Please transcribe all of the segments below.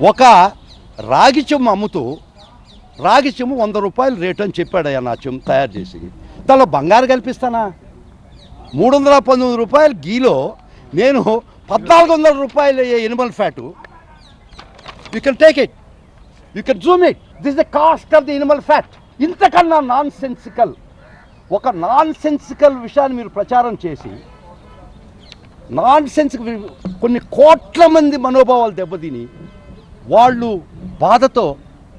ఒక రాగి చెమ్ము అమ్ముతూ రాగి చెమ్ము 100 రూపాయలు రేటు అని చెప్పాడయ్యా నా చెమ్ము తయారు చేసి. దానిలో బంగారు కల్పిస్తానా? 319 రూపాయలు గీలో నేను 1400 రూపాయలు Animal fat. You can take it, you can Zoom it. This the cost of the Animal fat. ఇంతకన్నా ఒక నాన్ సెన్సికల్ విషయాన్ని మీరు ప్రచారం చేసి కొన్ని కోట్ల మంది మనోభావాలు దెబ్బతిని వాళ్ళు బాధతో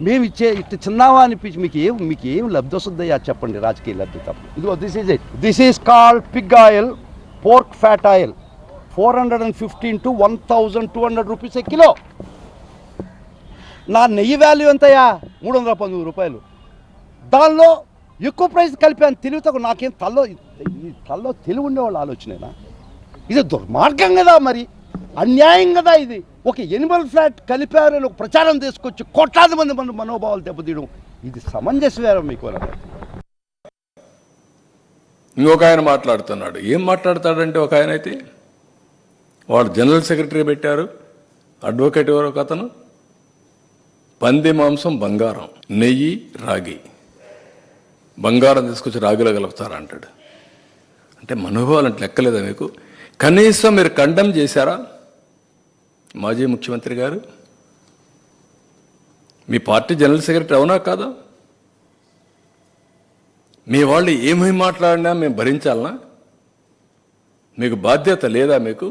మేము ఇట్లా చిన్నావా అనిపించి మీకు ఏం లబ్ధి వస్తుందయ్యా చెప్పండి, రాజకీయ లబ్ధి తప్ప. ఇదిగో this is called Pig oil, pork fat oil, 415 to 1200 rupees A kilo. నా నెయ్యి వాల్యూ ఎంతయ్యా? 319 రూపాయలు. దానిలో ఎక్కువ ప్రైస్ కలిపాను. తెలివితో నాకేం తల్లో తెలివి ఉండేవాళ్ళు ఆలోచనేనా? ఇది దుర్మార్గం కదా, మరి అన్యాయం కదా ఇది. ఒక ఎనిమల్ ఫ్యాట్ కలిపారని ఒక ప్రచారం తీసుకొచ్చి కోట్లాది మంది మనోభావాలు దెబ్బతీయడం ఇది సమంజసమేనా మీకు? ఇంకొక ఆయన మాట్లాడుతున్నాడు. ఏం మాట్లాడతాడంటే, ఒక ఆయన అయితే వాడు జనరల్ సెక్రటరీ పెట్టారు, అడ్వకేట్ ఎవరో ఒక అతను, పంది మాంసం బంగారం, నెయ్యి రాగి, బంగారం తీసుకొచ్చి రాగిలో కలుపుతారంటాడు. అంటే మనోభావాలు అంటే లెక్కలేదా మీకు? కనీసం మీరు కండెమ్ చేశారా? మాజీ ముఖ్యమంత్రి గారు, మీ పార్టీ జనరల్ సెక్రటరీ అవునా కాదా? మీ వాళ్ళు ఏమేమి మాట్లాడినా మేము భరించాలనా? మీకు బాధ్యత లేదా? మీకు